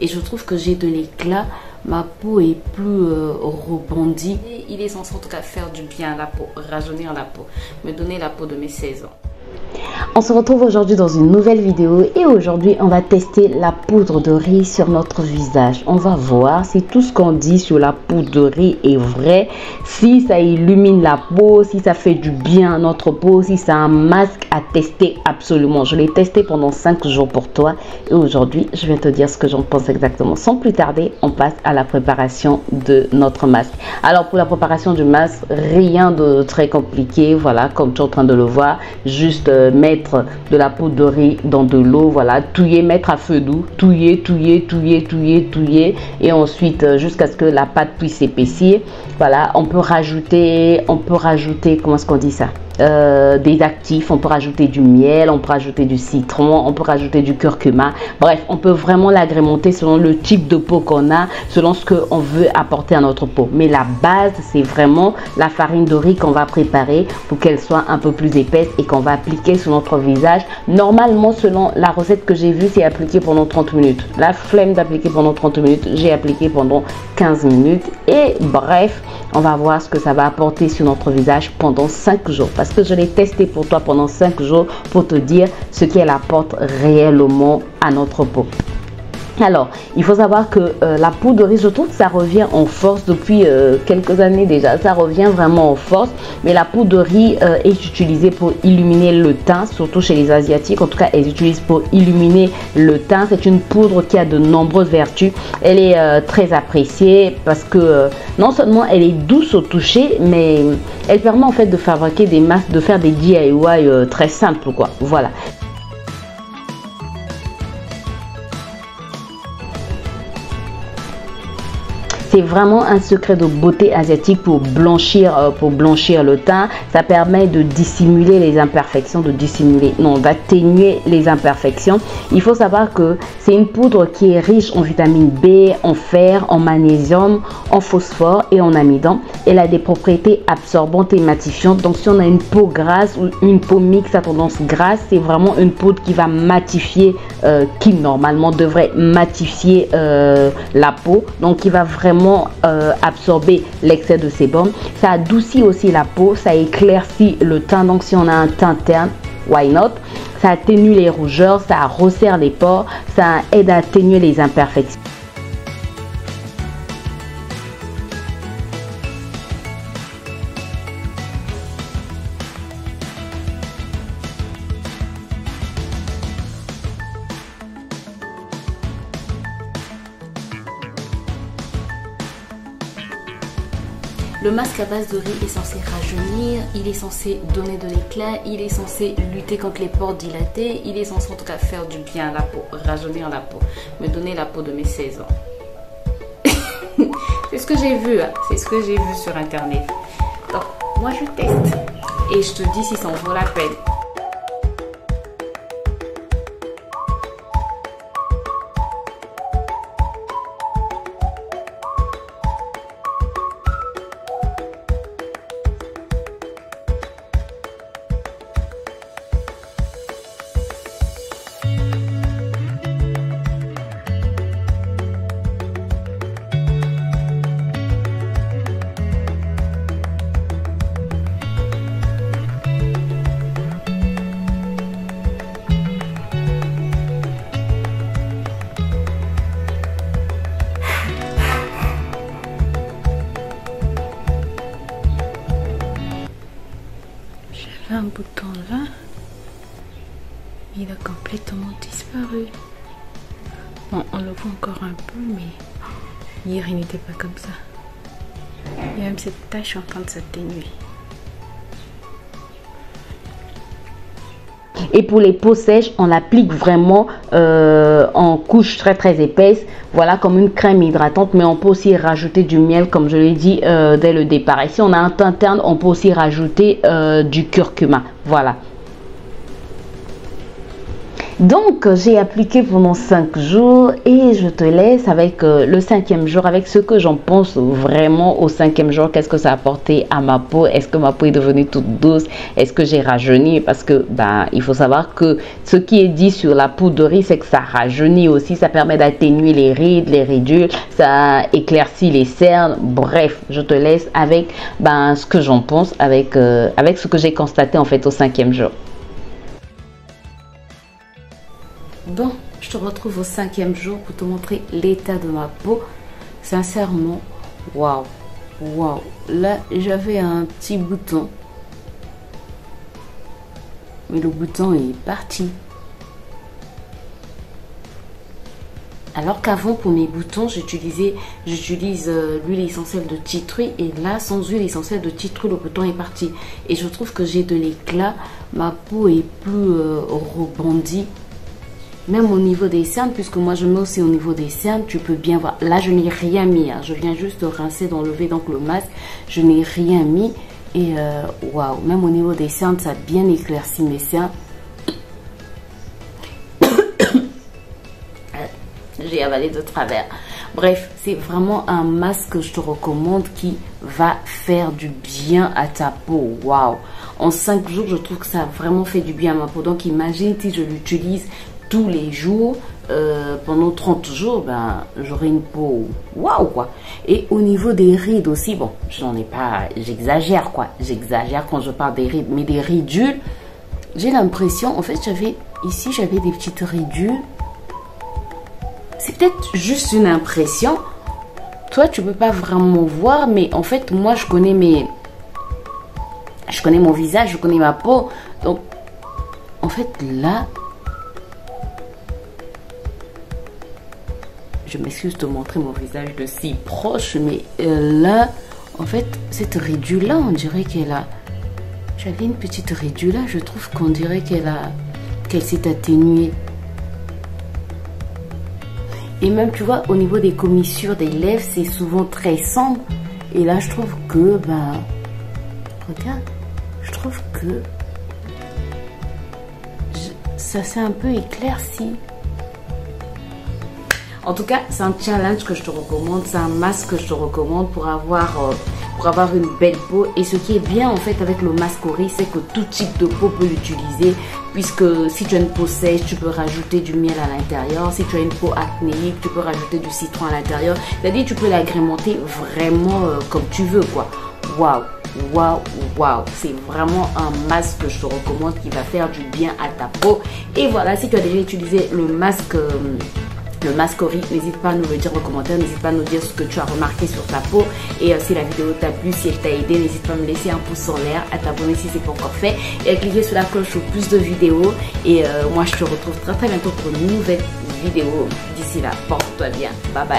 Et je trouve que j'ai de l'éclat, ma peau est plus rebondie. Et il est censé en tout cas faire du bien à la peau, rajeunir la peau, me donner la peau de mes 16 ans. On se retrouve aujourd'hui dans une nouvelle vidéo et aujourd'hui on va tester la poudre de riz sur notre visage. On va voir si tout ce qu'on dit sur la poudre de riz est vrai, si ça illumine la peau, si ça fait du bien à notre peau, si c'est un masque à tester absolument. Je l'ai testé pendant 5 jours pour toi et aujourd'hui je vais te dire ce que j'en pense exactement. Sans plus tarder, on passe à la préparation de notre masque. Alors pour la préparation du masque, rien de très compliqué, voilà, comme tu es en train de le voir, juste mettre de la poudre de riz dans de l'eau, voilà, touiller, mettre à feu doux, touiller et ensuite jusqu'à ce que la pâte puisse s'épaissir. Voilà, on peut rajouter comment est-ce qu'on dit ça, des actifs, on peut rajouter du miel, on peut rajouter du citron, on peut rajouter du curcuma. Bref, on peut vraiment l'agrémenter selon le type de peau qu'on a, selon ce qu'on veut apporter à notre peau. Mais la base, c'est vraiment la farine de riz qu'on va préparer pour qu'elle soit un peu plus épaisse et qu'on va appliquer sur notre visage. Normalement, selon la recette que j'ai vue, c'est appliqué pendant 30 minutes. La flemme d'appliquer pendant 30 minutes, j'ai appliqué pendant 15 minutes. Et bref, on va voir ce que ça va apporter sur notre visage pendant 5 jours. Parce que je l'ai testé pour toi pendant 5 jours pour te dire ce qu'elle apporte réellement à notre peau. Alors, il faut savoir que la poudre de riz, je trouve que ça revient en force depuis quelques années déjà. Ça revient vraiment en force. Mais la poudre de riz est utilisée pour illuminer le teint, surtout chez les Asiatiques. En tout cas, elles utilisent pour illuminer le teint. C'est une poudre qui a de nombreuses vertus. Elle est très appréciée parce que non seulement elle est douce au toucher, mais elle permet en fait de fabriquer des masques, de faire des DIY très simples, quoi. Voilà. C'est vraiment un secret de beauté asiatique pour blanchir le teint. Ça permet de dissimuler les imperfections, d'atténuer les imperfections. Il faut savoir que c'est une poudre qui est riche en vitamine B, en fer, en magnésium, en phosphore et en amidon. Elle a des propriétés absorbantes et matifiantes. Donc si on a une peau grasse ou une peau mixte à tendance grasse, c'est vraiment une poudre qui va matifier, qui normalement devrait matifier la peau. Donc qui va vraiment absorber l'excès de sébum. Ça adoucit aussi la peau, ça éclaircit le teint. Donc si on a un teint terne, why not? Ça atténue les rougeurs, ça resserre les pores, ça aide à atténuer les imperfections. Le masque à base de riz est censé rajeunir, il est censé donner de l'éclat, il est censé lutter contre les pores dilatés, il est censé en tout cas faire du bien à la peau, rajeunir la peau, me donner la peau de mes 16 ans. C'est ce que j'ai vu, hein. C'est ce que j'ai vu sur internet. Donc moi je teste et je te dis si ça en vaut la peine. Un bouton là, il a complètement disparu. Bon, on le voit encore un peu, mais hier il n'était pas comme ça. Et même cette tache en train de s'atténuer. Et pour les peaux sèches, on l'applique vraiment en couche très épaisse, voilà, comme une crème hydratante. Mais on peut aussi rajouter du miel, comme je l'ai dit dès le départ. Et si on a un teint terne, on peut aussi rajouter du curcuma, voilà. Donc, j'ai appliqué pendant 5 jours et je te laisse avec le 5e jour, avec ce que j'en pense vraiment au 5e jour. Qu'est-ce que ça a apporté à ma peau? Est-ce que ma peau est devenue toute douce? Est-ce que j'ai rajeuni? Parce que, il faut savoir que ce qui est dit sur la poudre de riz, c'est que ça rajeunit aussi. Ça permet d'atténuer les rides, les ridules. Ça éclaircit les cernes. Bref, je te laisse avec ce que j'en pense, avec ce que j'ai constaté en fait au 5e jour. Bon, je te retrouve au 5e jour pour te montrer l'état de ma peau. Sincèrement, waouh, waouh. Là, j'avais un petit bouton. Mais le bouton est parti. Alors qu'avant, pour mes boutons, j'utilise l'huile essentielle de tea tree. Et là, sans huile essentielle de tea tree, le bouton est parti. Et je trouve que j'ai de l'éclat. Ma peau est plus rebondie. Même au niveau des cernes, puisque moi je mets aussi au niveau des cernes, tu peux bien voir. Là, je n'ai rien mis. Hein. Je viens juste de rincer, d'enlever donc le masque. Je n'ai rien mis. Et waouh, même au niveau des cernes, ça a bien éclairci mes cernes. J'ai avalé de travers. Bref, c'est vraiment un masque que je te recommande qui va faire du bien à ta peau. Waouh! En 5 jours, je trouve que ça a vraiment fait du bien à ma peau. Donc, imagine si je l'utilise tous les jours, pendant 30 jours, j'aurai une peau waouh quoi. Et au niveau des rides aussi, bon, j'en ai pas, j'exagère quoi. J'exagère quand je parle des rides, mais des ridules, j'ai l'impression, en fait, j'avais des petites ridules. C'est peut-être juste une impression. Toi, tu peux pas vraiment voir, mais en fait, moi, je connais mon visage, je connais ma peau. Donc, en fait, là, je m'excuse de montrer mon visage de si proche, mais là, en fait, cette ridule-là, on dirait qu'elle a... J'avais une petite ridule là, je trouve qu'on dirait qu'elle s'est atténuée. Et même, tu vois, au niveau des commissures des lèvres, c'est souvent très sombre. Et là, je trouve que, regarde, je trouve que ça s'est un peu éclairci. En tout cas, c'est un challenge que je te recommande, c'est un masque que je te recommande pour avoir une belle peau. Et ce qui est bien en fait avec le masque au riz, c'est que tout type de peau peut l'utiliser. Puisque si tu as une peau sèche, tu peux rajouter du miel à l'intérieur. Si tu as une peau acnéique, tu peux rajouter du citron à l'intérieur. C'est-à-dire tu peux l'agrémenter vraiment comme tu veux quoi. Waouh, waouh, waouh. C'est vraiment un masque que je te recommande qui va faire du bien à ta peau. Et voilà, si tu as déjà utilisé le masque au riz, n'hésite pas à nous le dire en commentaire, n'hésite pas à nous dire ce que tu as remarqué sur ta peau. Et si la vidéo t'a plu, si elle t'a aidé, n'hésite pas à me laisser un pouce en l'air, à t'abonner si c'est pas encore fait et à cliquer sur la cloche pour plus de vidéos. Et moi je te retrouve très très bientôt pour une nouvelle vidéo. D'ici là, porte-toi bien, bye bye.